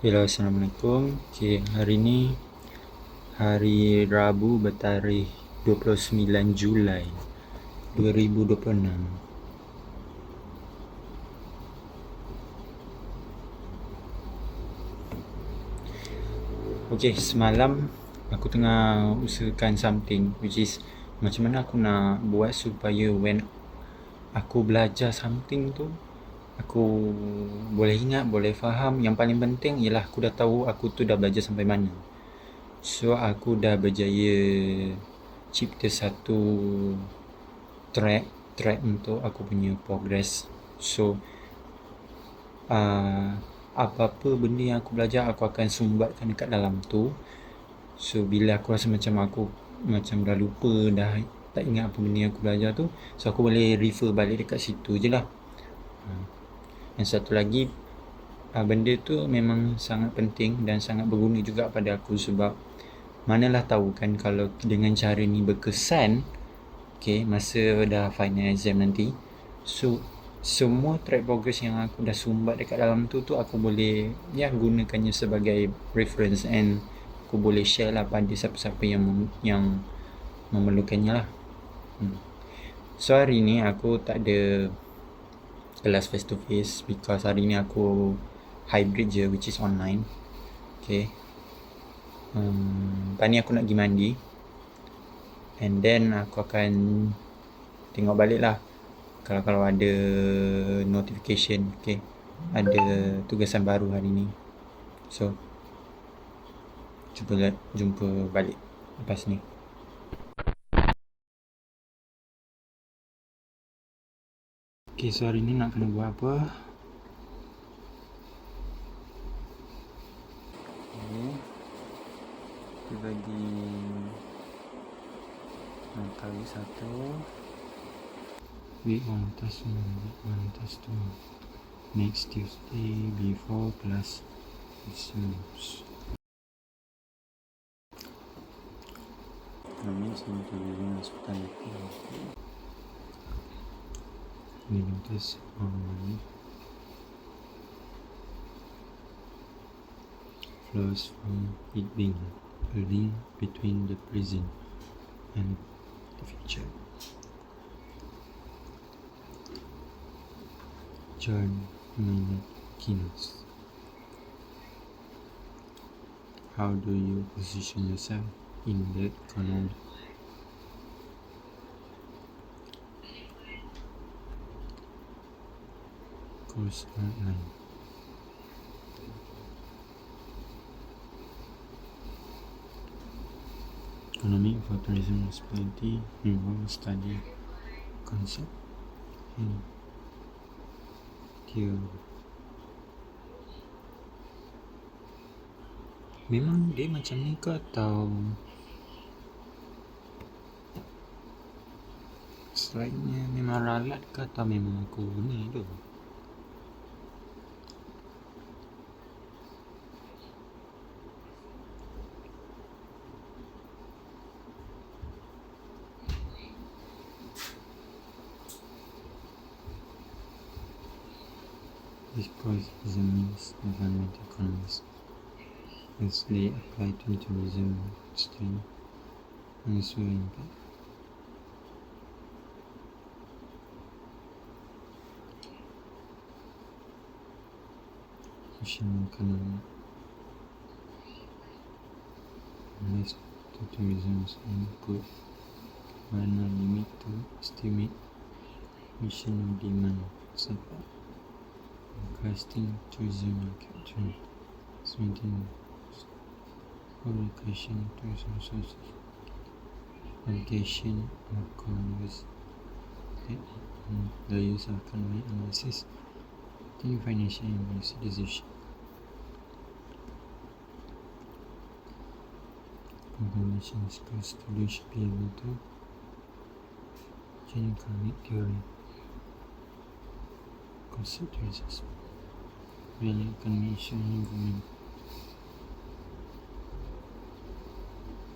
Hello, Assalamualaikum. Okay, hari ni hari Rabu bertarikh 29 Julai 2026. Okay, semalam aku tengah usahakan something which is macam mana aku nak buat supaya when aku belajar something tu aku boleh ingat, boleh faham. Yang paling penting ialah aku dah tahu aku tu dah belajar sampai mana. So aku dah berjaya cipta satu track untuk aku punya progress. So apa-apa benda yang aku belajar aku akan sumbatkan dekat dalam tu. So bila aku rasa macam aku macam dah lupa, dah tak ingat apa benda yang aku belajar tu, so aku boleh refer balik dekat situ je lah. Yang satu lagi, benda tu memang sangat penting dan sangat berguna juga pada aku sebab manalah tahu kan kalau dengan cara ni berkesan, okay, masa dah final exam nanti, so semua track progress yang aku dah sumbat dekat dalam tu aku boleh gunakannya sebagai reference and aku boleh share lah pada siapa-siapa yang memerlukannya lah. So hari ni aku tak ada kelas face to face because hari ni aku hybrid je, which is online. Okay. Lepas ni aku nak pergi mandi and then aku akan tengok balik lah kalau ada notification, okay, ada tugasan baru hari ni. So jumpa balik lepas ni. Okay, so hari ni nak kena buat apa? Kita bagi kali satu. Week 1 test 1, week 1 test 2. Next Tuesday before class resumes. Kami sama tujuan hospitality. Ini test online. Flows from it being a link between the present and the future. John Maynard Keynes. How do you position yourself in the economy? Course outline. Economic for tourism hospitality involves study concept and theory. Memang dia macam ni ke atau slide-nya memang ralat ke atau memang aku ni tu? This course examines environmental economics as they apply to tourism industry and its impact. Social economy relates to tourism's input mana limit to estimate mission demand supply. Forecasting tourism manufacturing, estimating allocation to resources, allocation of economics, the use of economic analysis, the financial and policy decision. Combination skills students should be able to change economic theory, concept assessment, value economic issue and government,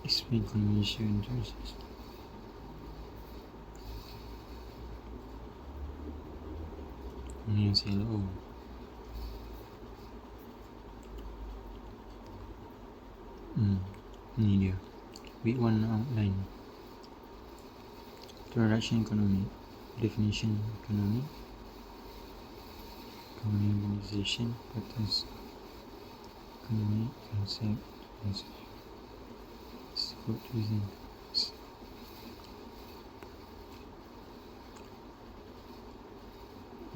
explain economic issue and choices. Ini yang CLO. Ni dia week 1 outline. Introduction economy, definition economy, organization, patterns, economy, concept, scope using.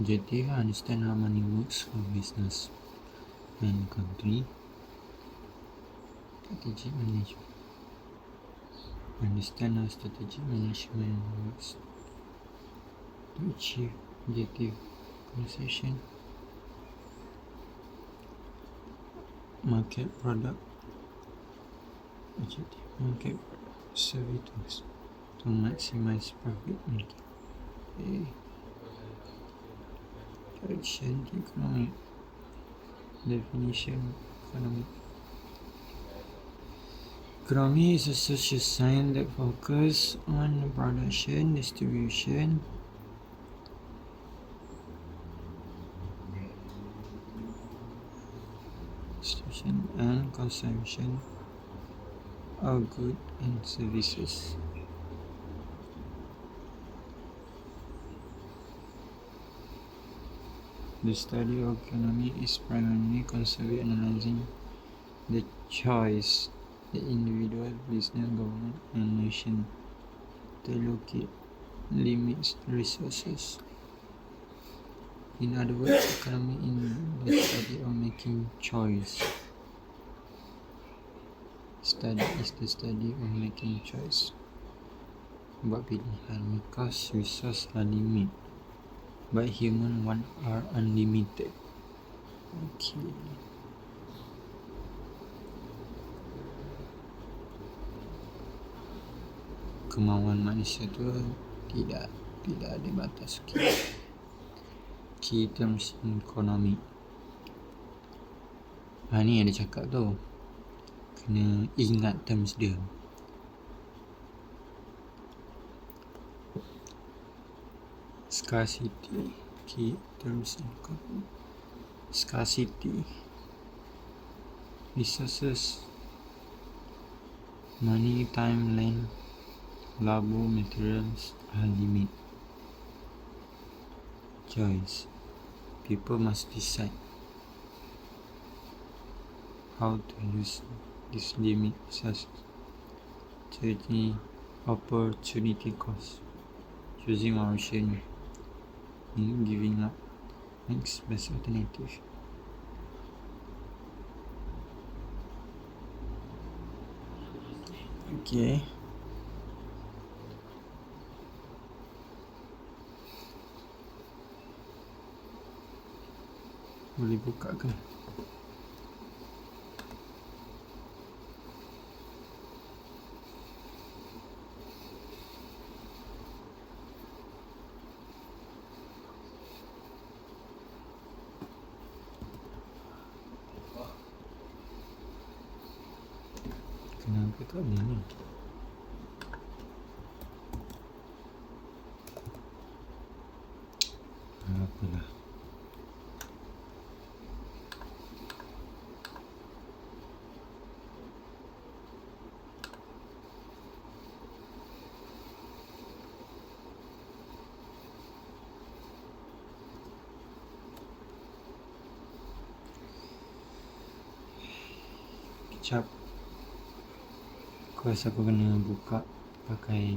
Objective: understand how money works for business and country. Strategic management. Understand how strategic management works to achieve objective. Conversation. Market product. Objective: market product services to maximize profit making. Okay. Direction economic. Definition economic. Economy is a social science that focuses on production, distribution, and consumption of goods and services. The study of economy is primarily concerned with analyzing the choice the individual, business, government, and nation to allocate limits resources. In other words, economy is the study of making choice. Study is the study of making choice. Buat pilihan because resources are limited, but human want are unlimited. Okay. Kemauan manusia tu tidak ada batas. Key terms economy. Ni ada cakap tu, kena ingat terms dia. Scarcity. Key terms economy. Scarcity. Resources. Money, time, land, labor, materials are limit. Choice. People must decide how to use this limit resources. Opportunity cost. Choosing one option, giving up next best alternative. Okay. Boleh buka ke? Kenapa tak boleh ni? Apalah. Kejap. Aku rasa aku kena buka pakai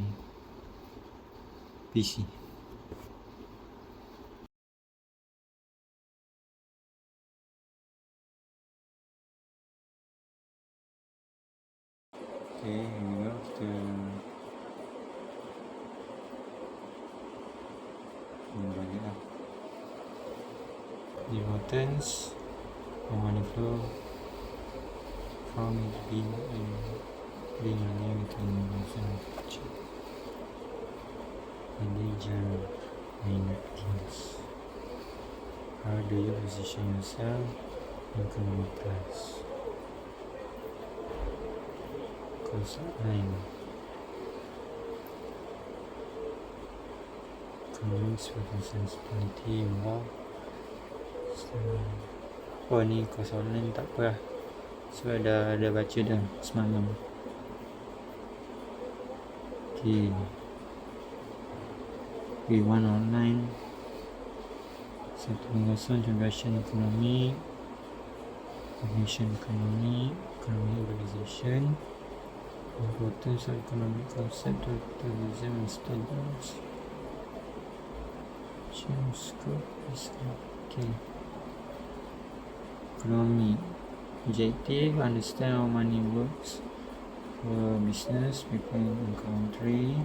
PC. Okay, here we go. Kita bagi lah. Importance of money flow from being between religion and things. How do you position yourself in economic class? Cosine. Economics with sensibility involved. Oh ni course online tak apa lah. So dah baca dah semalam. Okay. V1 online. 1.0 Generation Economic, Nation Economic, Economic Organization, Importance of Economic Concept, Capitalism and Studies, Change Scope, okay. Economy, objective, understand how money works for business, people in country.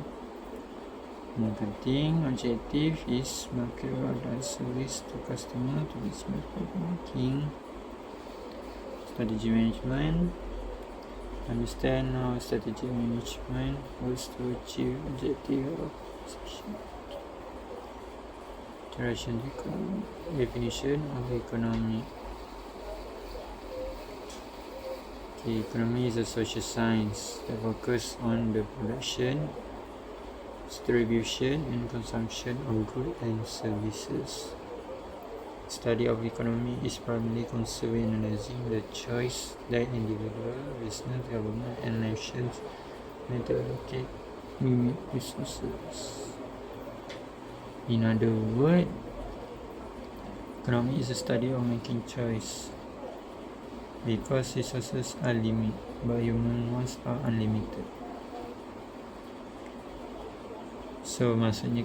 Yang penting, objective is market product service to customer to business making. Strategy management, understand how strategy management works to achieve objective of organization. Interaction economy, definition of economy. Okay, economy is a social science that focuses on the production, distribution and consumption of goods and services. Study of economy is primarily concerned with analyzing the choice that individual, business, government and nations make to allocate limited resources. In other words, economy is a study of making choice because resources are limited but human wants are unlimited. So maksudnya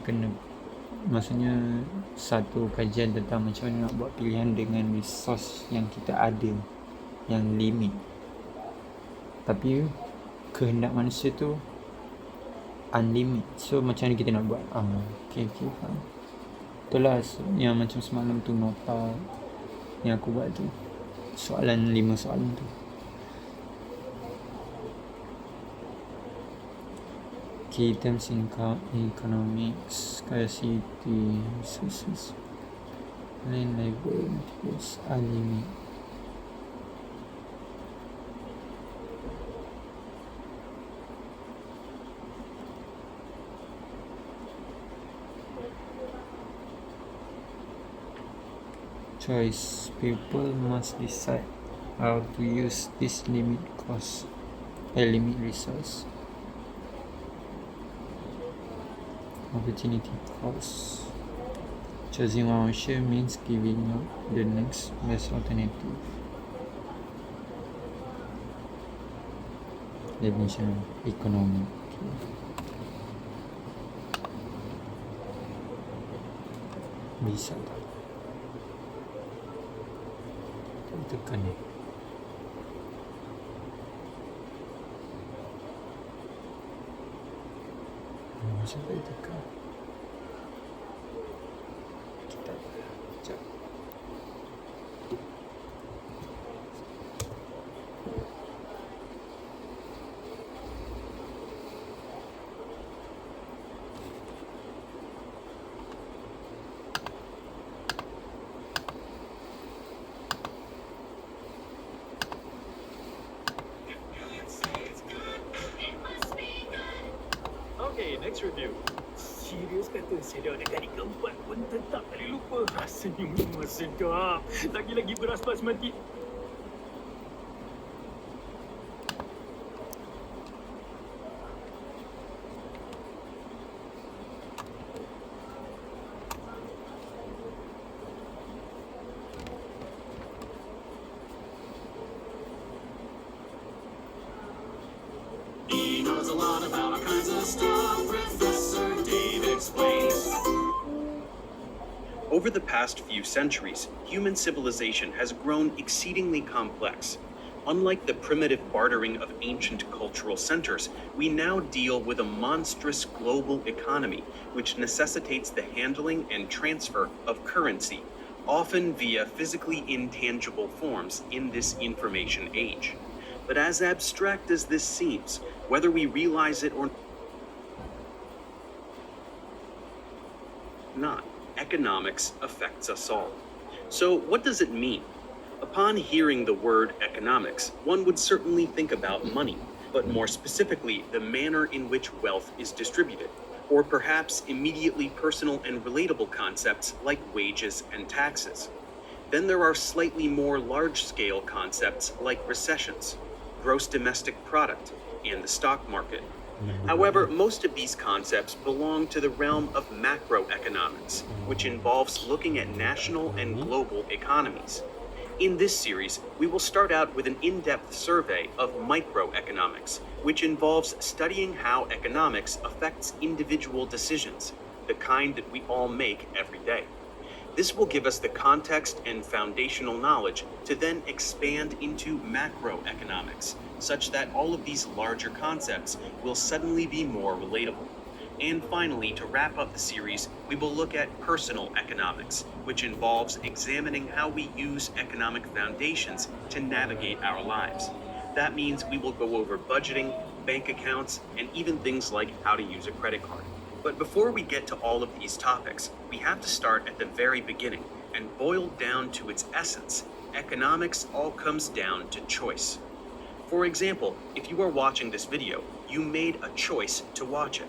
satu kajian tentang macam mana nak buat pilihan dengan resource yang kita ada, yang limit. Tapi kehendak manusia tu unlimited. So macam mana kita nak buat? Okay, faham. Itulah yang macam semalam tu nota yang aku buat tu. Soalan 5 soalan tu. Key terms in economics, scarcity, resources, land, labor, materials are limited. Choice. People must decide how to use this limit resource. Opportunity cost. Choosing one option means giving up the next best alternative. Definition of economy. Bisa tak? Tekan ni. Sampai tekan. Kita sekejap. Okay, next review. Serius kata saya dah ada kali keempat pun tetap tak boleh lupa. Rasanya memang sedap. Lagi-lagi beras basmati. He knows a lot about all kinds of stuff. Professor Dave explains. Over the past few centuries, human civilization has grown exceedingly complex. Unlike the primitive bartering of ancient cultural centers, we now deal with a monstrous global economy, which necessitates the handling and transfer of currency, often via physically intangible forms in this information age. But as abstract as this seems, whether we realize it or not, economics affects us all. So what does it mean? Upon hearing the word economics, one would certainly think about money, but more specifically, the manner in which wealth is distributed, or perhaps immediately personal and relatable concepts like wages and taxes. Then there are slightly more large-scale concepts like recessions, gross domestic product, and the stock market. However, most of these concepts belong to the realm of macroeconomics, which involves looking at national and global economies. In this series, we will start out with an in-depth survey of microeconomics, which involves studying how economics affects individual decisions, the kind that we all make every day. This will give us the context and foundational knowledge to then expand into macroeconomics, such that all of these larger concepts will suddenly be more relatable. And finally, to wrap up the series, we will look at personal economics, which involves examining how we use economic foundations to navigate our lives. That means we will go over budgeting, bank accounts, and even things like how to use a credit card. But before we get to all of these topics, we have to start at the very beginning and boil down to its essence. Economics all comes down to choice. For example, if you are watching this video, you made a choice to watch it.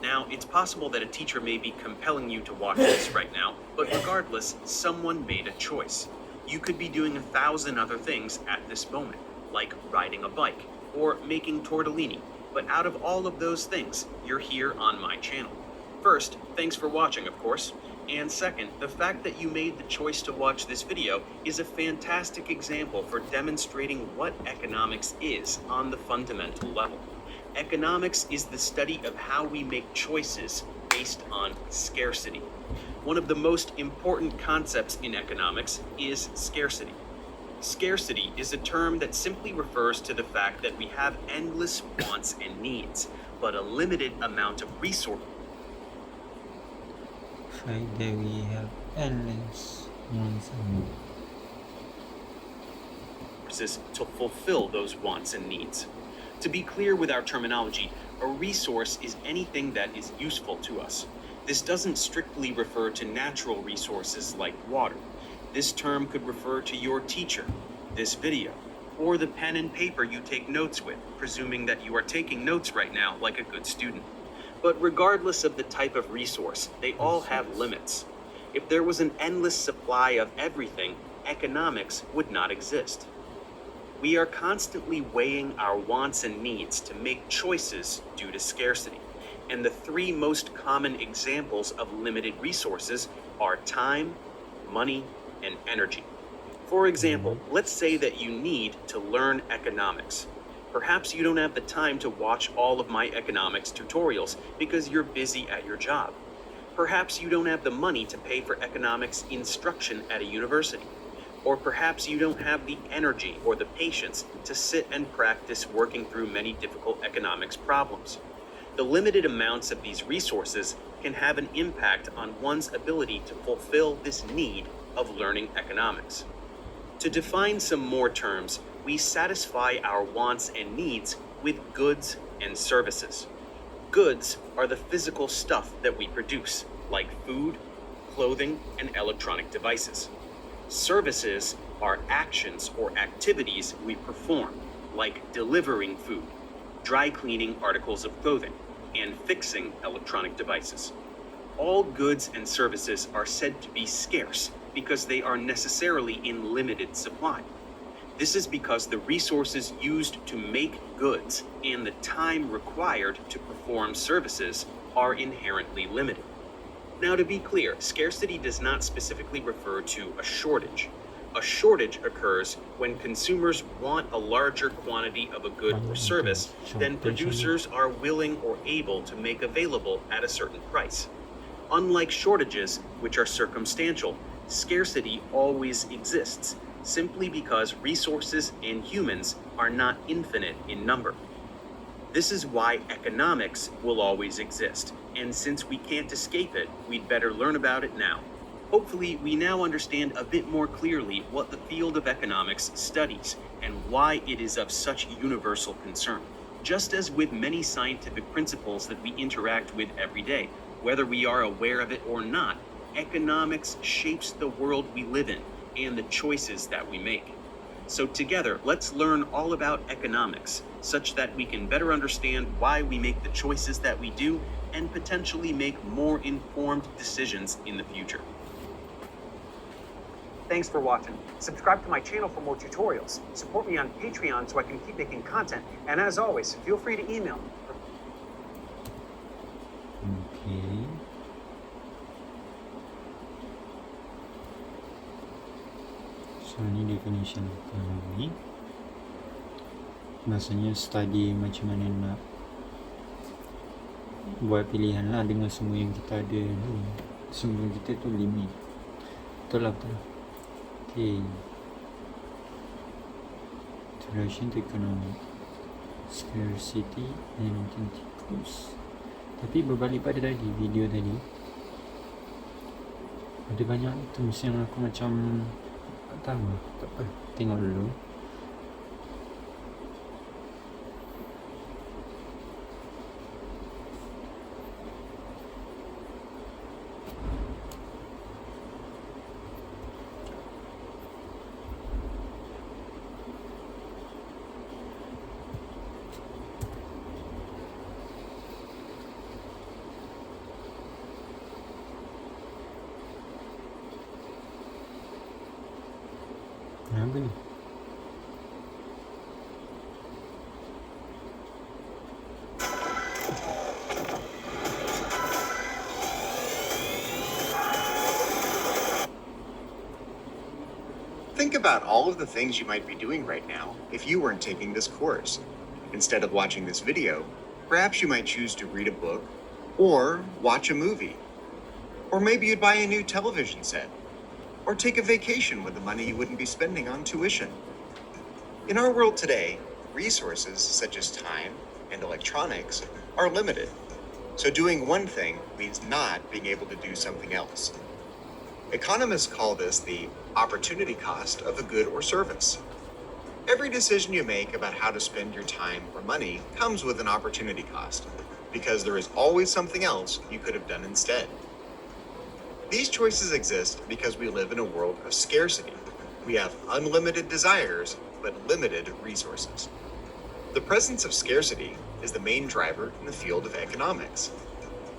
Now, it's possible that a teacher may be compelling you to watch this right now, but regardless, someone made a choice. You could be doing 1,000 other things at this moment, like riding a bike or making tortellini, but out of all of those things, you're here on my channel. First, thanks for watching, of course. And second, the fact that you made the choice to watch this video is a fantastic example for demonstrating what economics is on the fundamental level. Economics is the study of how we make choices based on scarcity. One of the most important concepts in economics is scarcity. Scarcity is a term that simply refers to the fact that we have endless wants and needs, but a limited amount of resources Friday we have endless wants and to fulfill those wants and needs. To be clear with our terminology, a resource is anything that is useful to us. This doesn't strictly refer to natural resources like water. This term could refer to your teacher, this video, or the pen and paper you take notes with, presuming that you are taking notes right now like a good student. But regardless of the type of resource, they all have limits. If there was an endless supply of everything, economics would not exist. We are constantly weighing our wants and needs to make choices due to scarcity. And the three most common examples of limited resources are time, money, and energy. For example, let's say that you need to learn economics. Perhaps you don't have the time to watch all of my economics tutorials because you're busy at your job. Perhaps you don't have the money to pay for economics instruction at a university. Or perhaps you don't have the energy or the patience to sit and practice working through many difficult economics problems. The limited amounts of these resources can have an impact on one's ability to fulfill this need of learning economics. To define some more terms, we satisfy our wants and needs with goods and services. Goods are the physical stuff that we produce, like food, clothing, and electronic devices. Services are actions or activities we perform, like delivering food, dry cleaning articles of clothing, and fixing electronic devices. All goods and services are said to be scarce because they are necessarily in limited supply. This is because the resources used to make goods and the time required to perform services are inherently limited. Now, to be clear, scarcity does not specifically refer to a shortage. A shortage occurs when consumers want a larger quantity of a good or service than producers are willing or able to make available at a certain price. Unlike shortages, which are circumstantial, scarcity always exists, simply because resources and humans are not infinite in number. This is why economics will always exist, and since we can't escape it, we'd better learn about it now. Hopefully, we now understand a bit more clearly what the field of economics studies and why it is of such universal concern. Just as with many scientific principles that we interact with every day, whether we are aware of it or not, economics shapes the world we live in and the choices that we make. So together, let's learn all about economics, such that we can better understand why we make the choices that we do and potentially make more informed decisions in the future. Thanks for watching. Subscribe to my channel for more tutorials. Support me on Patreon so I can keep making content. And as always, feel free to email me. Okay. So ni definition ekonomi. Maksudnya study macam mana nak buat pilihan lah dengan semua yang kita ada ni. Semua kita tu limit. Betul lah, betul. Okay. Introduction to economy. Scarcity and cost. Tapi berbalik pada tadi, video tadi, ada banyak terms yang aku macam tak tahu. Tak apa, tengok dulu. Apa ni? Think about all of the things you might be doing right now if you weren't taking this course. Instead of watching this video, perhaps you might choose to read a book or watch a movie. Or maybe you'd buy a new television set or take a vacation with the money you wouldn't be spending on tuition. In our world today, resources such as time and electronics are limited. So doing one thing means not being able to do something else. Economists call this the opportunity cost of a good or service. Every decision you make about how to spend your time or money comes with an opportunity cost, because there is always something else you could have done instead. These choices exist because we live in a world of scarcity. We have unlimited desires, but limited resources. The presence of scarcity is the main driver in the field of economics.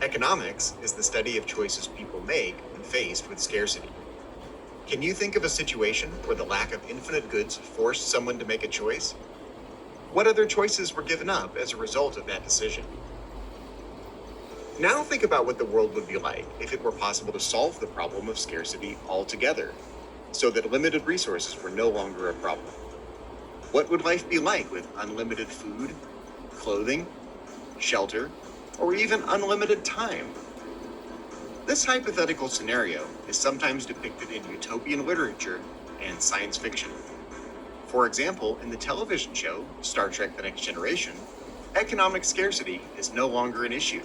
Economics is the study of choices people make when faced with scarcity. Can you think of a situation where the lack of infinite goods forced someone to make a choice? What other choices were given up as a result of that decision? Now think about what the world would be like if it were possible to solve the problem of scarcity altogether, so that limited resources were no longer a problem. What would life be like with unlimited food, clothing, shelter, or even unlimited time? This hypothetical scenario is sometimes depicted in utopian literature and science fiction. For example, in the television show Star Trek: The Next Generation, economic scarcity is no longer an issue.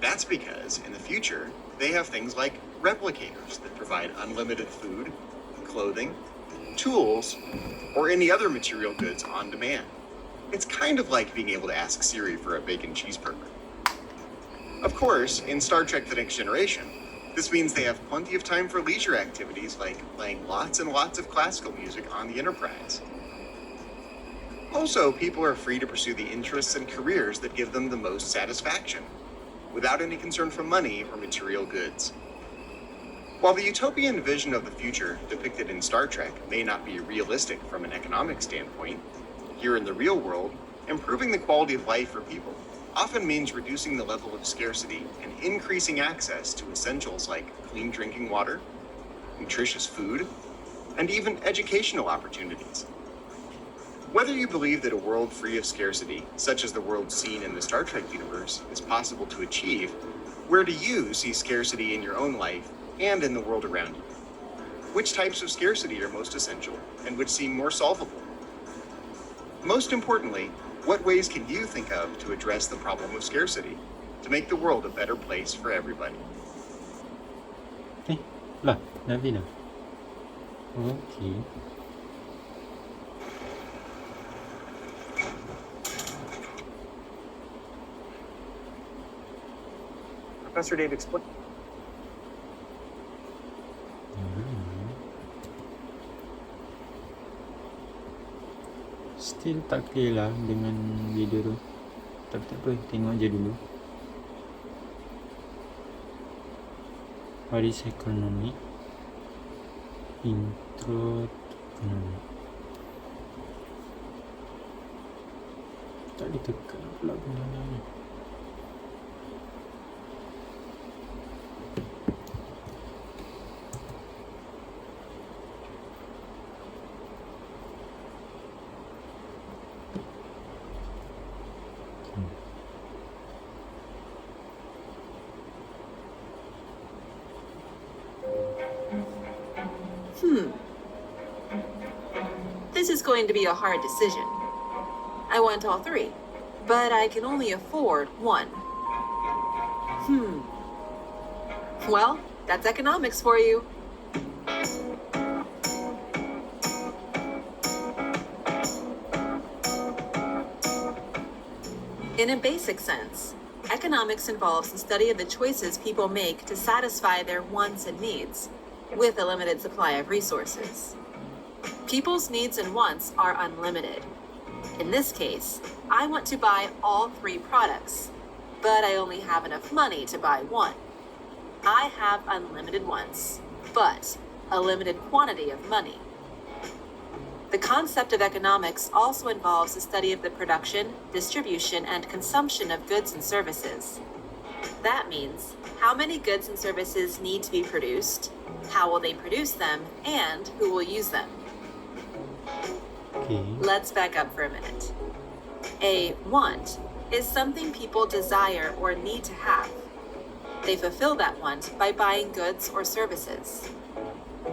That's because, in the future, they have things like replicators that provide unlimited food, clothing, tools, or any other material goods on demand. It's kind of like being able to ask Siri for a bacon cheeseburger. Of course, in Star Trek: The Next Generation, this means they have plenty of time for leisure activities like playing lots and lots of classical music on the Enterprise. Also, people are free to pursue the interests and careers that give them the most satisfaction, without any concern for money or material goods. While the utopian vision of the future depicted in Star Trek may not be realistic from an economic standpoint, here in the real world, improving the quality of life for people often means reducing the level of scarcity and increasing access to essentials like clean drinking water, nutritious food, and even educational opportunities. Whether you believe that a world free of scarcity, such as the world seen in the Star Trek universe, is possible to achieve, where do you see scarcity in your own life and in the world around you? Which types of scarcity are most essential and which seem more solvable? Most importantly, what ways can you think of to address the problem of scarcity, to make the world a better place for everybody? Lah, dah habis dah. Okay. Professor Dave explained. Still tak clear lah dengan video tu. Tapi tak apa, tengok je dulu. What is economy? Intro. Tak ditekan pula benda ni. This is going to be a hard decision. I want all three, but I can only afford one. Well, that's economics for you. In a basic sense, economics involves the study of the choices people make to satisfy their wants and needs with a limited supply of resources. People's needs and wants are unlimited. In this case, I want to buy all three products, but I only have enough money to buy one. I have unlimited wants, but a limited quantity of money. The concept of economics also involves the study of the production, distribution, and consumption of goods and services. That means how many goods and services need to be produced, how will they produce them, and who will use them. Okay. Let's back up for a minute. A want is something people desire or need to have. They fulfill that want by buying goods or services.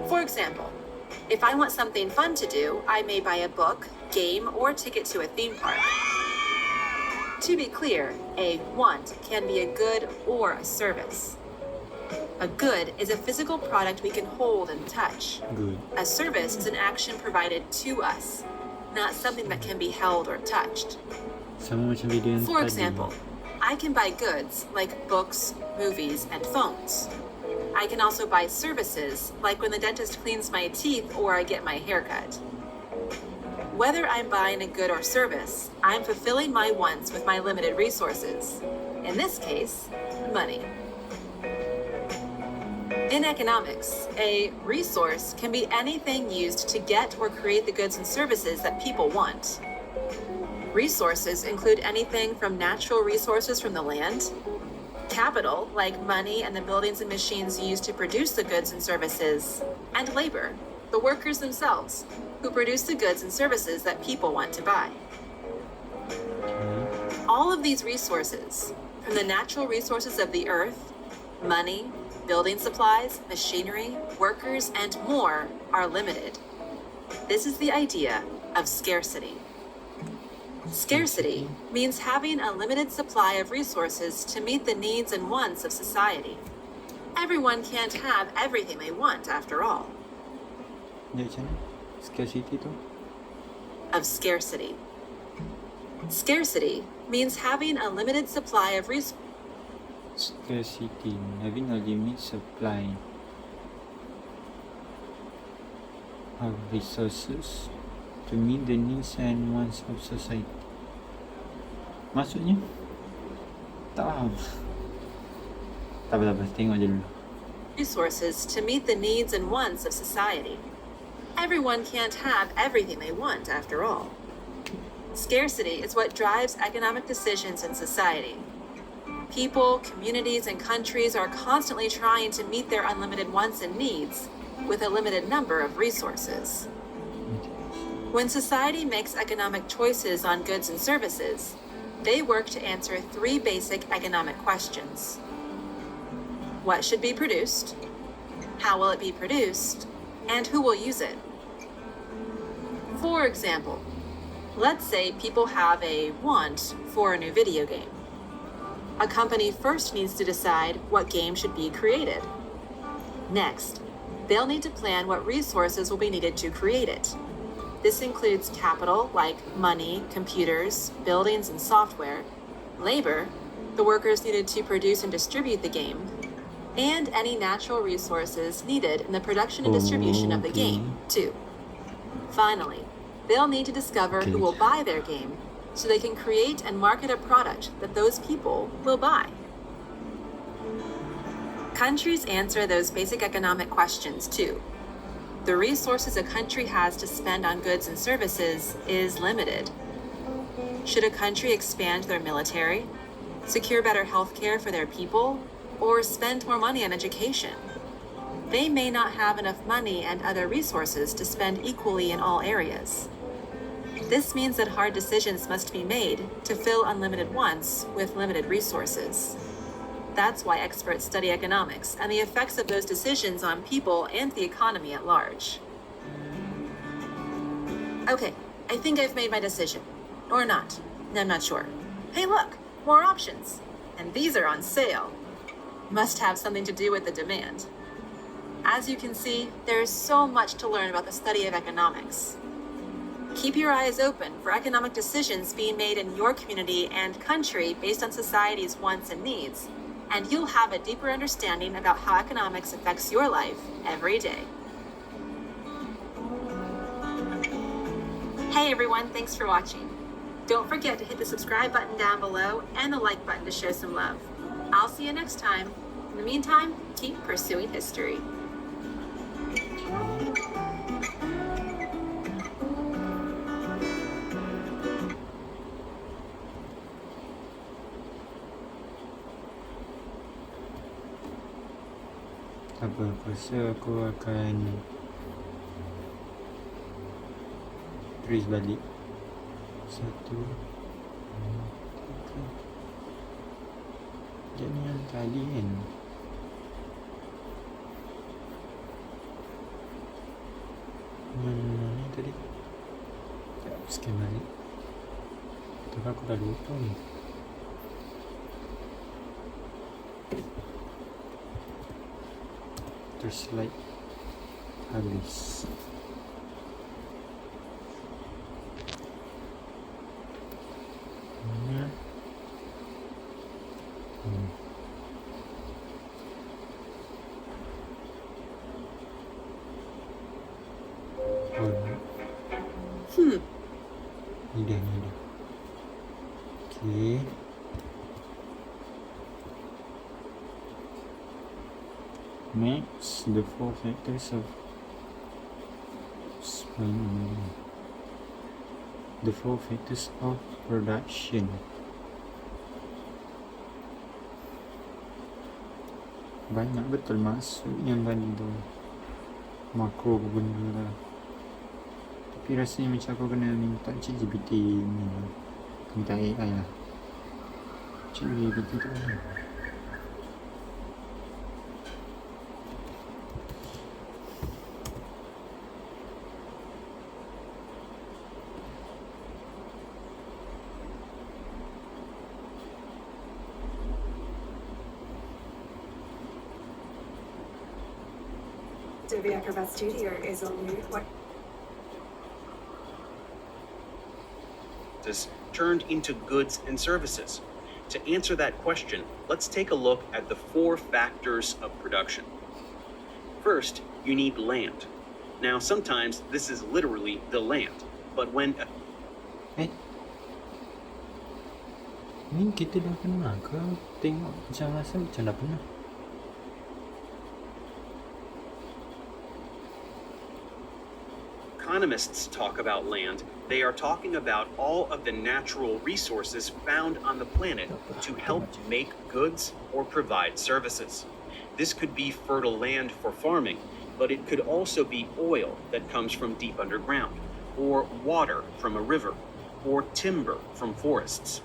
For example, if I want something fun to do, I may buy a book, game, or ticket to a theme park. To be clear, a want can be a good or a service. A good is a physical product we can hold and touch. Good. A service is an action provided to us, not something that can be held or touched. Sama macam video yang For tadi. example, I can buy goods like books, movies, and phones. I can also buy services like when the dentist cleans my teeth or I get my haircut. Whether I'm buying a good or service, I'm fulfilling my wants with my limited resources. In this case, money. In economics, a resource can be anything used to get or create the goods and services that people want. Resources include anything from natural resources from the land, capital, like money and the buildings and machines used to produce the goods and services, and labor, the workers themselves, who produce the goods and services that people want to buy. All of these resources, from the natural resources of the earth, money, building supplies, machinery, workers, and more, are limited. This is the idea of scarcity. Scarcity means having a limited supply of resources to meet the needs and wants of society. Everyone can't have everything they want, after all. Dia macam mana? Scarcity tu? Of scarcity. Scarcity means having a limited supply of resources. Scarcity, having a limit supply of resources to meet the needs and wants of society. Maksudnya? Tak faham. Tak apa, tengok je dulu. Resources to meet the needs and wants of society. Everyone can't have everything they want, after all. Scarcity is what drives economic decisions in society. People, communities, and countries are constantly trying to meet their unlimited wants and needs with a limited number of resources. When society makes economic choices on goods and services, they work to answer three basic economic questions. What should be produced? How will it be produced? And who will use it? For example, let's say people have a want for a new video game. A company first needs to decide what game should be created. Next, they'll need to plan what resources will be needed to create it. This includes capital like money, computers, buildings, and software, labor, the workers needed to produce and distribute the game, and any natural resources needed in the production and distribution of the game, too. Finally, they'll need to discover who will buy their game so they can create and market a product that those people will buy. Countries answer those basic economic questions too. The resources a country has to spend on goods and services is limited. Should a country expand their military, secure better health care for their people, or spend more money on education? They may not have enough money and other resources to spend equally in all areas. This means that hard decisions must be made to fill unlimited wants with limited resources. That's why experts study economics and the effects of those decisions on people and the economy at large. Okay, I think I've made my decision. Or not. I'm not sure. Hey, look, more options. And these are on sale. Must have something to do with the demand. As you can see, there is so much to learn about the study of economics. Keep your eyes open for economic decisions being made in your community and country based on society's wants and needs, and you'll have a deeper understanding about how economics affects your life every day. Hey everyone, thanks for watching. Don't forget to hit the subscribe button down below and the like button to show some love. I'll see you next time. In the meantime, keep pursuing history. Apa, aku rasa aku akan trace balik 1, 2, 3. Jadi yang tadi kan mana tadi? Sekejap, scan balik. Tapi aku dah lupa ni. Terus slide habis. Mana? Ni dia. Okay. Next, the 4 factors of production. Banyak betul masuk yang tadi tu. Makro benda lah. Tapi rasanya macam aku kena minta ChatGPT ni lah. Minta AI lah. ChatGPT tu lah. Adobe Acrobat Studio is a new turned into goods and services. To answer that question, let's take a look at the 4 factors of production. First, you need land. Now, sometimes this is literally the land, but when Ni kita dah pernah ke? Tengok macam rasa macam dah pernah. economists talk about land, they are talking about all of the natural resources found on the planet to help make goods or provide services. This could be fertile land for farming, but it could also be oil that comes from deep underground, or water from a river, or timber from forests.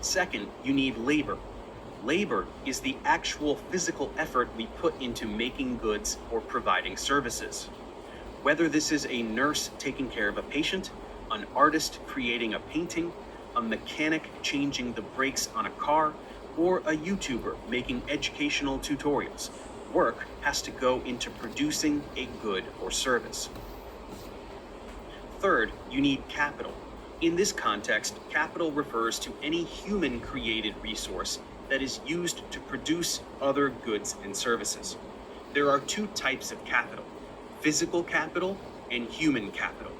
Second, you need labor. Labor is the actual physical effort we put into making goods or providing services. Whether this is a nurse taking care of a patient, an artist creating a painting, a mechanic changing the brakes on a car, or a YouTuber making educational tutorials, work has to go into producing a good or service. Third, you need capital. In this context, capital refers to any human-created resource that is used to produce other goods and services. There are 2 types of capital: physical capital and human capital.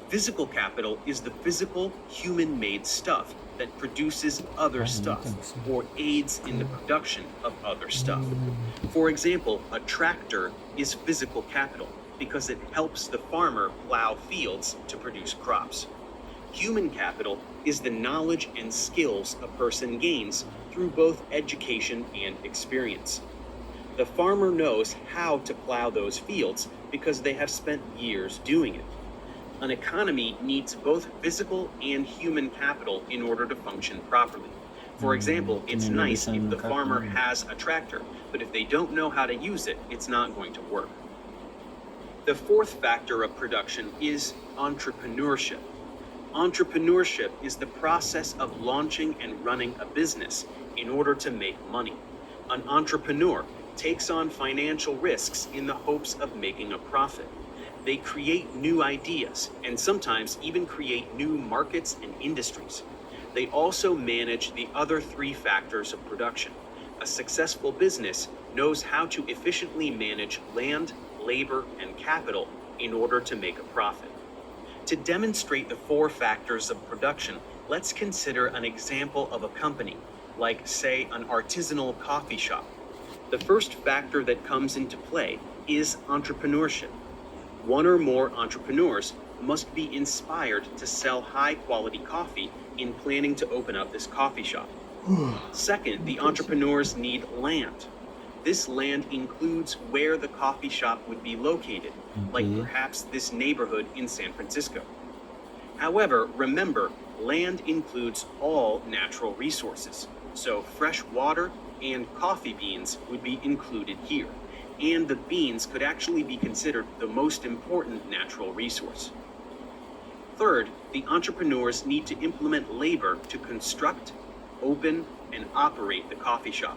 Physical capital is the physical, human-made stuff that produces other stuff or aids in the production of other stuff. For example, a tractor is physical capital because it helps the farmer plow fields to produce crops. Human capital is the knowledge and skills a person gains through both education and experience. The farmer knows how to plow those fields because they have spent years doing it. An economy needs both physical and human capital in order to function properly. For example, it's nice if the farmer has a tractor, but if they don't know how to use it, it's not going to work. The fourth factor of production is entrepreneurship. Entrepreneurship is the process of launching and running a business in order to make money. An entrepreneur takes on financial risks in the hopes of making a profit. They create new ideas and sometimes even create new markets and industries. They also manage the other three factors of production. A successful business knows how to efficiently manage land, labor, and capital in order to make a profit. To demonstrate the four factors of production, let's consider an example of a company, like, say, an artisanal coffee shop. The first factor that comes into play is entrepreneurship. One or more entrepreneurs must be inspired to sell high-quality coffee in planning to open up this coffee shop. Second, the entrepreneurs need land. This land includes where the coffee shop would be located, like perhaps this neighborhood in San Francisco. However, remember, land includes all natural resources, so fresh water and coffee beans would be included here, and the beans could actually be considered the most important natural resource. Third, the entrepreneurs need to implement labor to construct, open, and operate the coffee shop.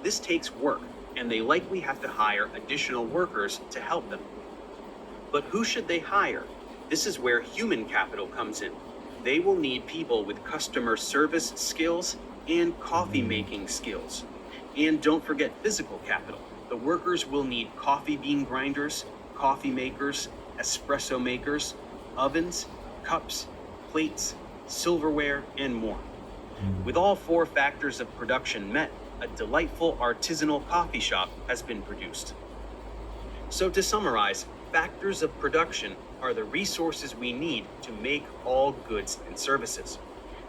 This takes work, and they likely have to hire additional workers to help them. But who should they hire? This is where human capital comes in. They will need people with customer service skills and coffee making skills. And don't forget physical capital. The workers will need coffee bean grinders, coffee makers, espresso makers, ovens, cups, plates, silverware, and more. With all four factors of production met, a delightful artisanal coffee shop has been produced. So to summarize, factors of production are the resources we need to make all goods and services.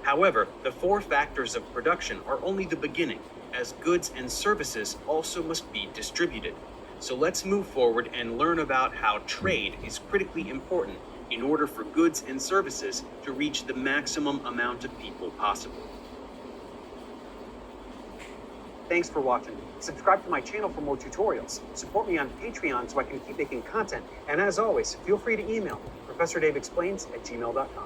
However, the four factors of production are only the beginning, as goods and services also must be distributed. So let's move forward and learn about how trade is critically important in order for goods and services to reach the maximum amount of people possible. Thanks for watching. Subscribe to my channel for more tutorials. Support me on Patreon so I can keep making content. And as always, feel free to email me, ProfessorDaveExplains@gmail.com.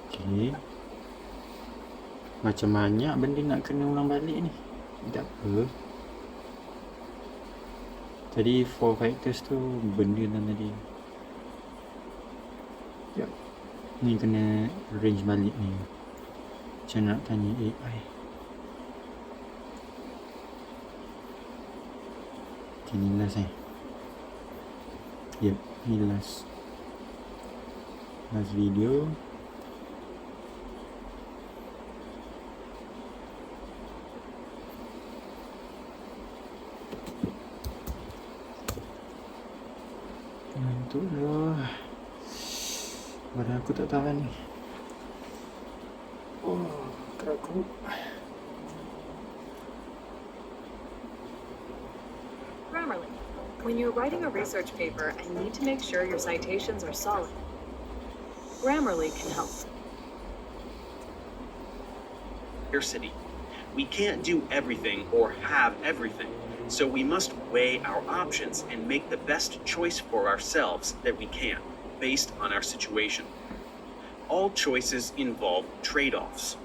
Okey. Macam banyak benda nak kena ulang balik ni. Tak apa. Tadi 4 factors tu benda dalam tadi. Sekejap. Ni kena arrange balik ni. Macam nak tanya AI. Okay, ni last Yep, ni last video. Ngantuk dah. Badan aku tak tahan ni. Oh, kaku. Grammarly. When you're writing a research paper and need to make sure your citations are solid, Grammarly can help. Scarcity. We can't do everything or have everything, so we must weigh our options and make the best choice for ourselves that we can, based on our situation. All choices involve trade-offs.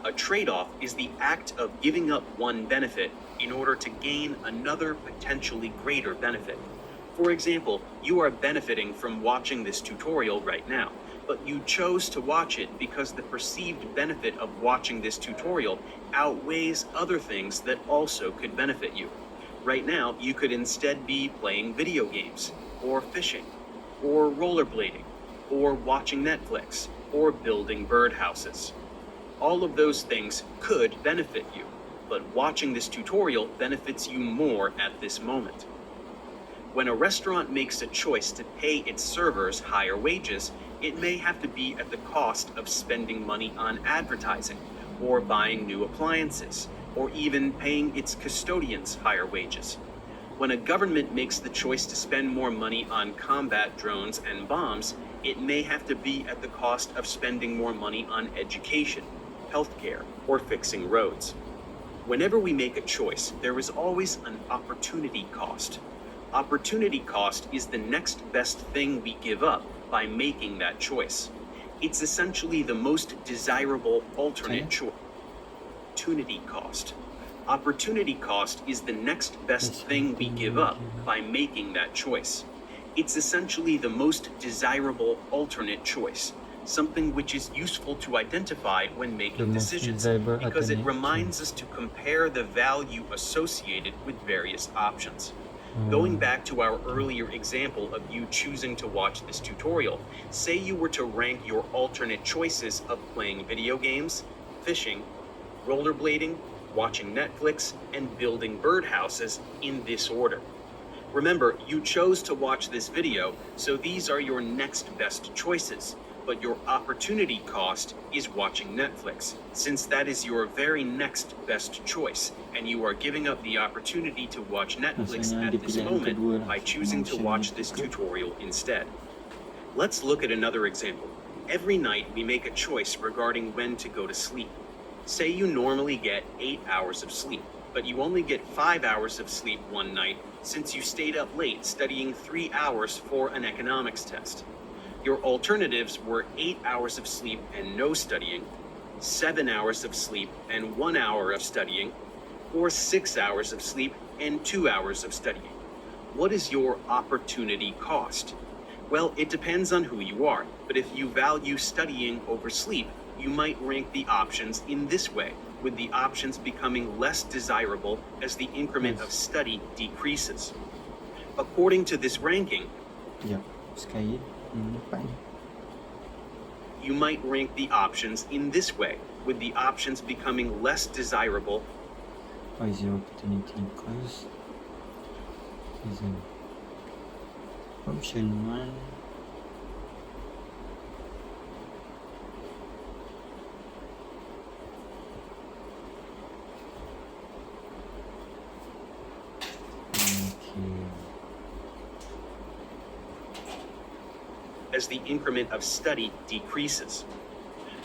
A trade-off is the act of giving up one benefit in order to gain another potentially greater benefit. For example, you are benefiting from watching this tutorial right now, but you chose to watch it because the perceived benefit of watching this tutorial outweighs other things that also could benefit you. Right now, you could instead be playing video games, or fishing, or rollerblading, or watching Netflix, or building birdhouses. All of those things could benefit you, but watching this tutorial benefits you more at this moment. When a restaurant makes a choice to pay its servers higher wages, it may have to be at the cost of spending money on advertising, or buying new appliances, or even paying its custodians higher wages. When a government makes the choice to spend more money on combat drones and bombs, it may have to be at the cost of spending more money on education, healthcare, or fixing roads. Whenever we make a choice, there is always an opportunity cost. Opportunity cost is the next best thing we give up by making that choice. It's essentially the most desirable alternate choice. Opportunity cost. Opportunity cost is the next best thing we give up by making that choice. It's essentially the most desirable alternate choice, something which is useful to identify when making decisions, because it reminds us to compare the value associated with various options. Going back to our earlier example of you choosing to watch this tutorial, say you were to rank your alternate choices of playing video games, fishing, rollerblading, watching Netflix, and building birdhouses in this order. Remember, you chose to watch this video, so these are your next best choices, but your opportunity cost is watching Netflix, since that is your very next best choice, and you are giving up the opportunity to watch Netflix at this moment by choosing to watch this tutorial instead. Let's look at another example. Every night we make a choice regarding when to go to sleep. Say you normally get 8 hours of sleep, but you only get 5 hours of sleep one night since you stayed up late studying 3 hours for an economics test. Your alternatives were 8 hours of sleep and no studying, 7 hours of sleep and 1 hour of studying, or 6 hours of sleep and 2 hours of studying. What is your opportunity cost? Well, it depends on who you are, but if you value studying over sleep, you might rank the options in this way, with the options becoming less desirable as the increment of study decreases. According to this ranking, you might rank the options in this way, with the options becoming less desirable. What is your opportunity cost? Option 1. As the increment of study decreases.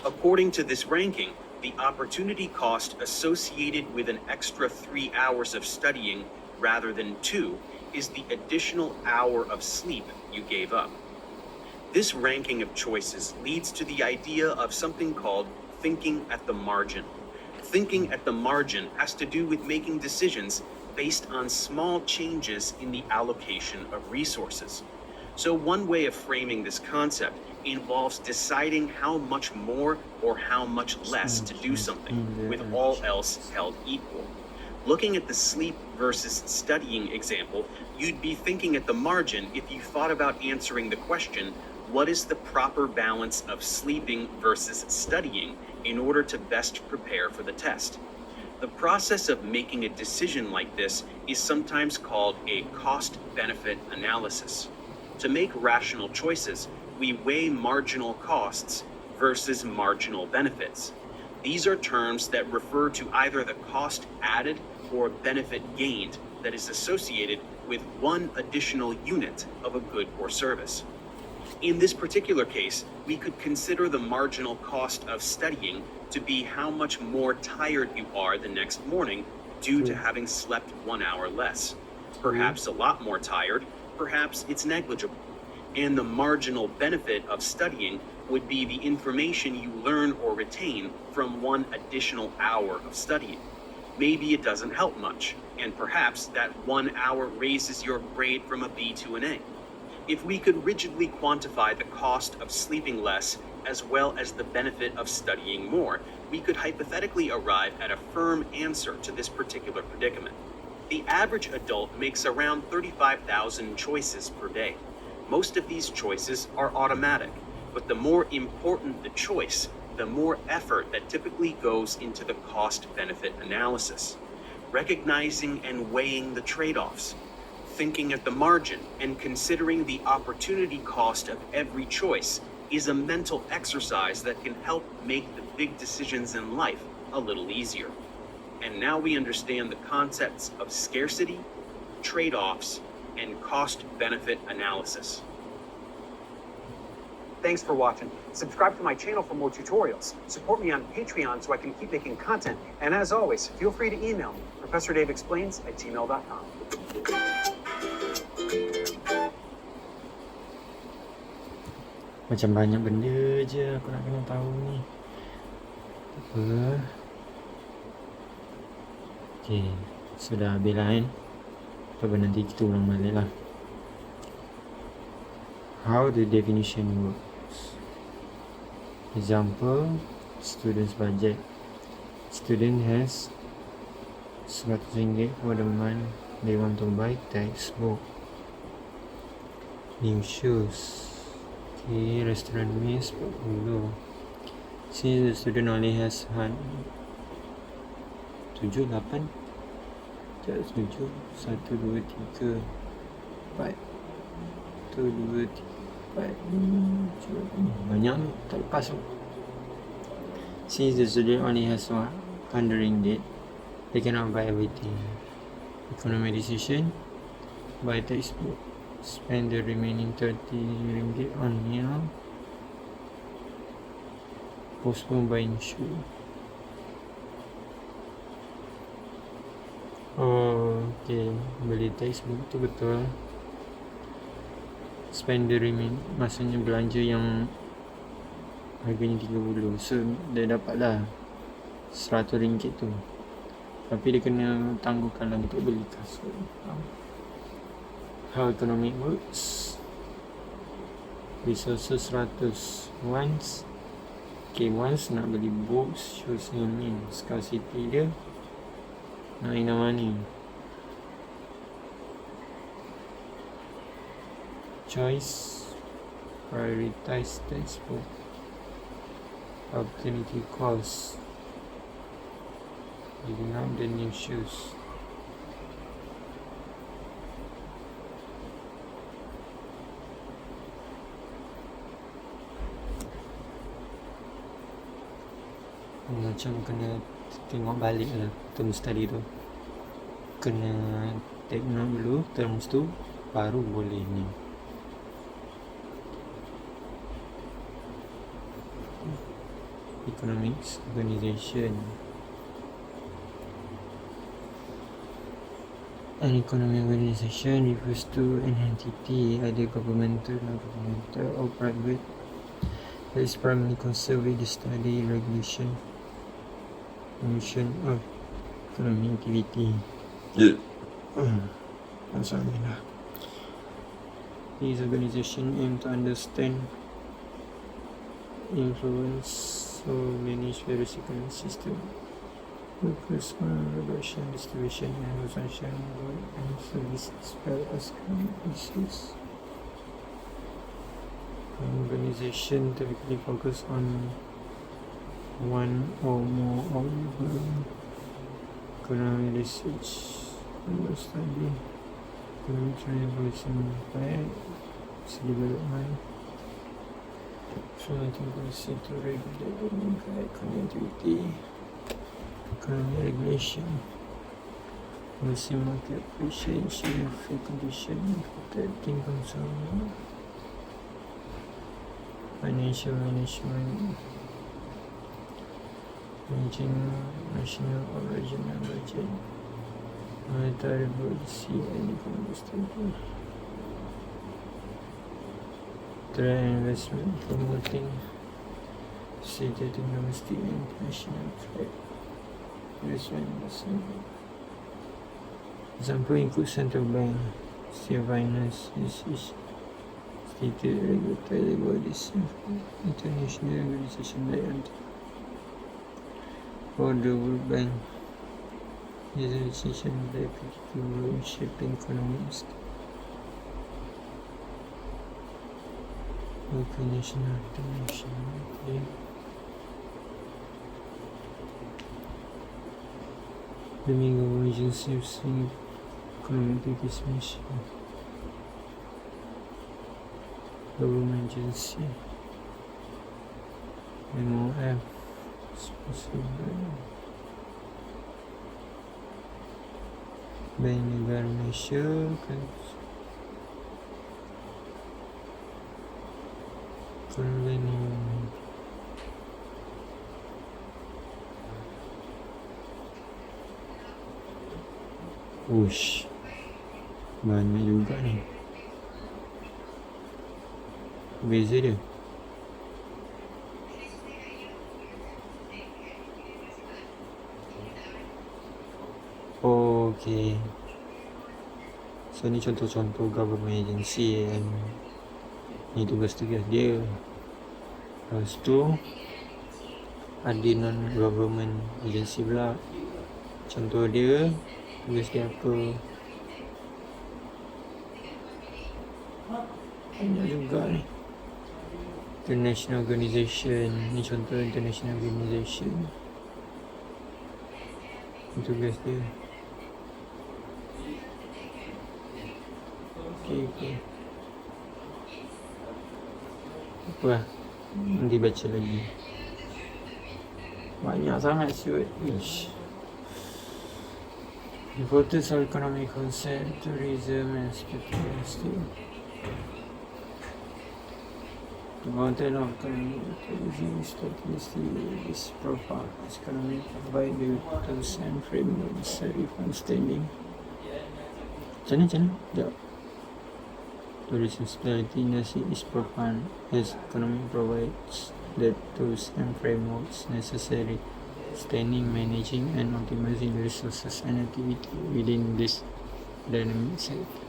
According to this ranking, the opportunity cost associated with an extra 3 hours of studying rather than 2 is the additional hour of sleep you gave up. This ranking of choices leads to the idea of something called thinking at the margin. Thinking at the margin has to do with making decisions based on small changes in the allocation of resources. So one way of framing this concept involves deciding how much more or how much less to do something, with all else held equal. Looking at the sleep versus studying example, you'd be thinking at the margin if you thought about answering the question, what is the proper balance of sleeping versus studying in order to best prepare for the test? The process of making a decision like this is sometimes called a cost-benefit analysis. To make rational choices, we weigh marginal costs versus marginal benefits. These are terms that refer to either the cost added or benefit gained that is associated with one additional unit of a good or service. In this particular case, we could consider the marginal cost of studying to be how much more tired you are the next morning due to having slept 1 hour less. Perhaps a lot more tired, perhaps it's negligible. And the marginal benefit of studying would be the information you learn or retain from one additional hour of studying. Maybe it doesn't help much, and perhaps that 1 hour raises your grade from a B to an A. If we could rigidly quantify the cost of sleeping less as well as the benefit of studying more, we could hypothetically arrive at a firm answer to this particular predicament. The average adult makes around 35,000 choices per day. Most of these choices are automatic, but the more important the choice, the more effort that typically goes into the cost-benefit analysis. Recognizing and weighing the trade-offs, thinking at the margin, and considering the opportunity cost of every choice is a mental exercise that can help make the big decisions in life a little easier. And now we understand the concepts of scarcity, trade-offs, and cost-benefit analysis. Thanks for watching. Subscribe to my channel for more tutorials. Support me on Patreon so I can keep making content. And as always, feel free to email me, ProfessorDaveExplains@gmail.com. Macam banyak benda je aku nak kena tahu ni. Tak apa. Okay, sudah habis lah kan. Tapi nanti kita ulang balik lah. How the definition works. Example, student's budget. Student has RM100 for the month they want to buy textbook. New shoes. Okay, restaurant meals 40. Since the student only has 7, 8. Sekejap, 7, 1, 2, 3, 4. 1, 2, 3, 4, 5, banyak ni, tak lepas tu. Since the student only has RM100, they cannot buy everything. Economic decision, buy textbook, spend the remaining RM30 on meal, postpone buying shoe. Oh, okay, beli textbook tu betul. Spend the remaining, maksudnya belanja yang harganya 30, so dia dapat lah RM100 tu, tapi dia kena tangguhkan lah untuk beli kasut. How economic works. Resources 100. Once, okay, once nak beli books, shoes ni scarcity dia nak ina money. Choice, prioritize textbook. Opportunity cost, giving up the new shoes. Macam kena tengok balik lah term study tu, kena take note dulu terms tu baru boleh ni. Economics, organization. An economic organization refers to an entity, either governmental, non-governmental, or private, that is primarily concerned with the study, regulation, promotion of economic activity. Sorry lah. These organizations aim to understand, influence, or manage various economic systems. Focus on production, distribution, and consumption of goods and services as well as economic issues. An organization typically focus on one or more of the economic research, study, economic transformation, development, promoting policy to regulate economic activity, economic regulation, policy market appreciation, fair condition, protecting consumer, financial management, managing national or regional budget, monetary policy and economic stability, trade investment, promoting stated domestic and international trade, investment. Example include central bank, state finance, stated regulatory bodies, international organization like for the World Bank, is a decision that critical role in shaping economics. Local, national, international. Okay. The main agency of swing economic transmission. Government agency. MOF. Responsible. Bank Negara Malaysia. Convenient. Ush, banyak juga ni. Beza dia. Okay. So ni contoh-contoh government agency yang ni tugas-tugas dia. Lepas tu ada non-government agency pula. Contoh dia, tugas dia apa? Banyak juga ni. International organisation. Ni contoh international organisation. Ni tugas dia. Okay. Apa lah? Nanti baca lagi. Banyak sangat siut. Ish. Importance of economic concept, tourism and spirituality. The content of economic tourism statistics is profound. Economic provide the tools and framework necessary for understanding. Macam mana? Sekejap. Tourism stability industry is profound as economy provides the tools and frameworks necessary standing, managing and optimizing resources and activity within this dynamic sector.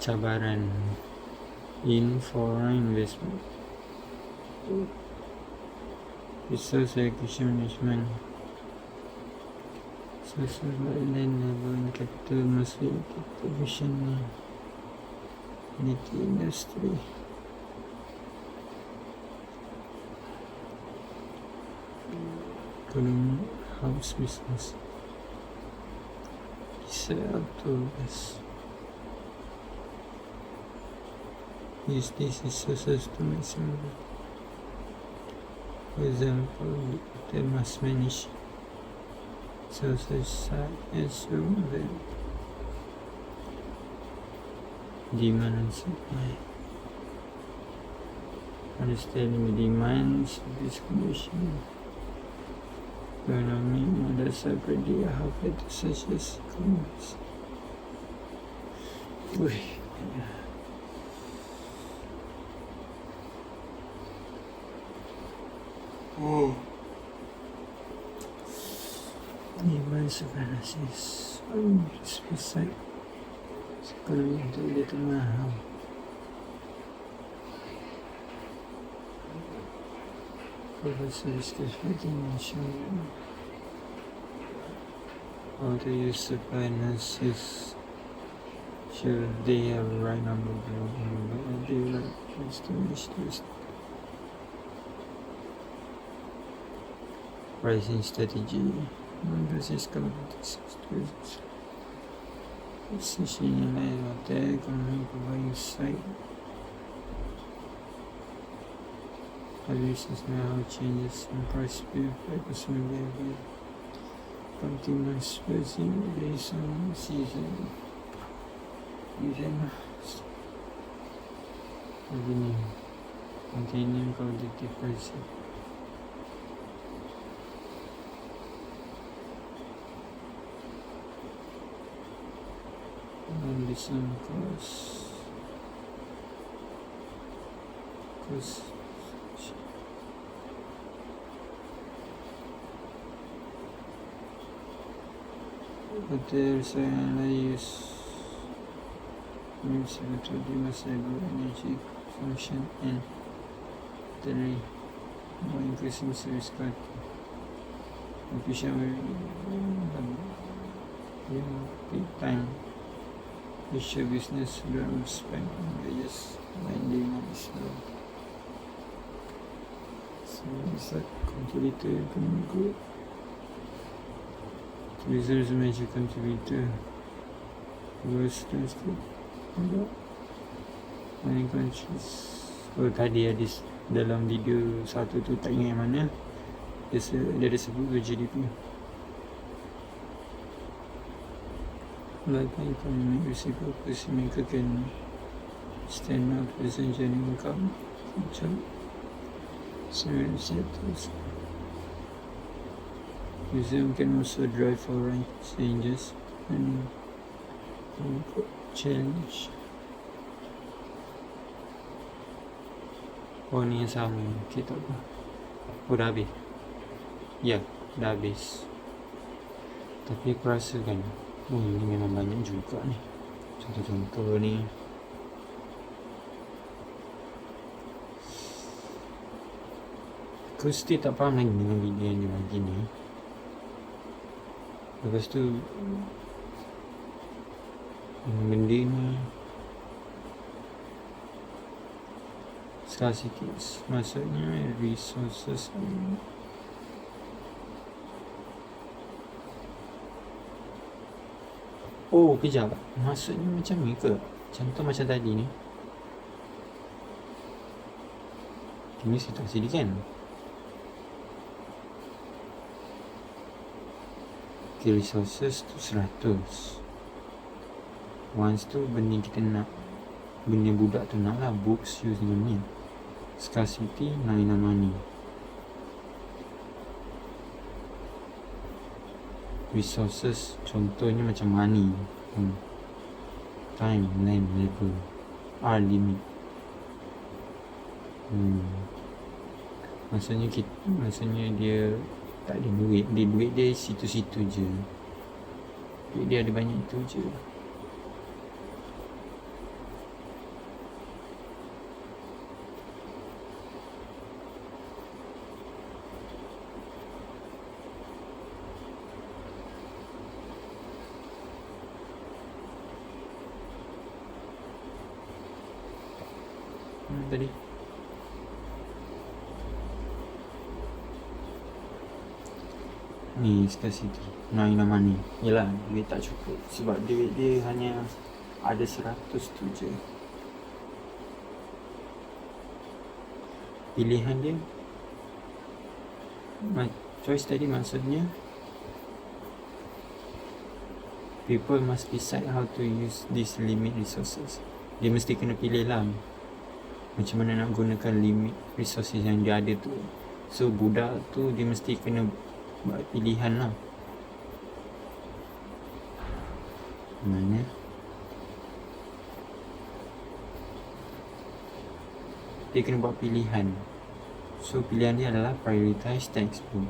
Cabaran in foreign investment. Resource allocation management. Social land level and capital must be efficient in the industry. Economy house business. Sell to us. Use these resources to maximum. For example, they must manage sources such as the demand and supply. Understanding the demands of this condition. Economic models are predict how factors such as commerce. Demands analysis on specific economic untuk determine how Professor discuss mention how to use supply analysis. Sure, they have the right number of but they like estimate this pricing strategy. This competition decision in hotel economic providing site. Evaluations now changes in price per consumer behavior. Continuous pricing based on season. Revenue. Continuing competitive pricing. And listen cost. But there's an use to reduce energy consumption and 3 more increasing service quality. Official big time Asia business don't spend just minding on Islam. So it's like contributor group. Tourism is a major contributor. Students group. Many countries. Oh tadi ada dalam video satu tu tak ingat yang mana. Dia ada sebut GDP. Like economic reciprocal policymaker can stand out present genuine income, civil sectors. Museum can also drive for right changes and challenge. Oh ni yang sama. Okay tak apa. Oh dah habis. Ya, dah habis. Tapi aku rasa kan ini memang banyak juga ni. Contoh-contoh ni. Aku still tak faham lagi dengan video yang dia bagi ni. Lepas tu benda ni scarcity, maksudnya resources. Oh, kejap. Maksudnya macam ni ke? Contoh macam tadi ni. Ini situasi dia kan? Okay, resources tu 100. Once tu benda kita nak, benda budak tu nak lah, books use ni. Scarcity, nak money. Resources contohnya macam money, time, land, level, R limit. Maksudnya dia tak ada duit. Duit dia situ-situ je. Duit dia ada banyak tu je. Tadi ni scarcity, nak money. Yelah, duit tak cukup sebab duit dia hanya ada 100 tu je. Pilihan dia choice tadi maksudnya people must decide how to use these limit resources. Dia mesti kena pilih lah macam mana nak gunakan limit resources yang dia ada tu. So budak tu dia mesti kena buat pilihan lah. Mana dia kena buat pilihan. So pilihan dia adalah prioritize textbook.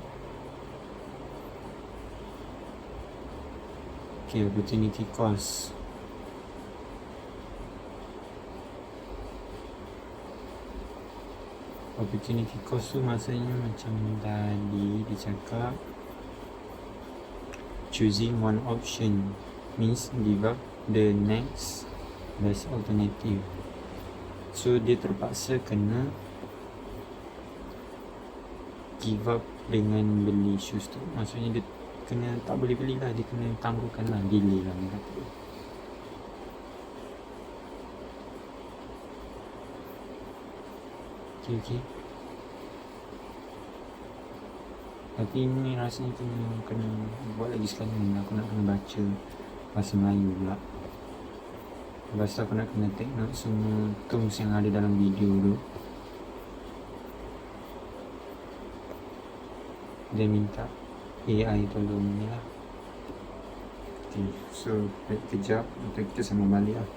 Okay, opportunity cost. Opportunity cost tu maksudnya macam tadi dia cakap choosing one option means give up the next best alternative. So dia terpaksa kena give up dengan beli shoes tu. Maksudnya dia kena tak boleh beli lah, dia kena tangguhkan lah, delay lah kata. Okay. Tapi ni rasanya kena buat lagi sekali ni. Aku nak kena baca bahasa Melayu pula. Lepas tu aku nak kena take note semua terms yang ada dalam video tu. Dia minta AI tolong ni lah. Okay, so kejap, kita sama balik lah.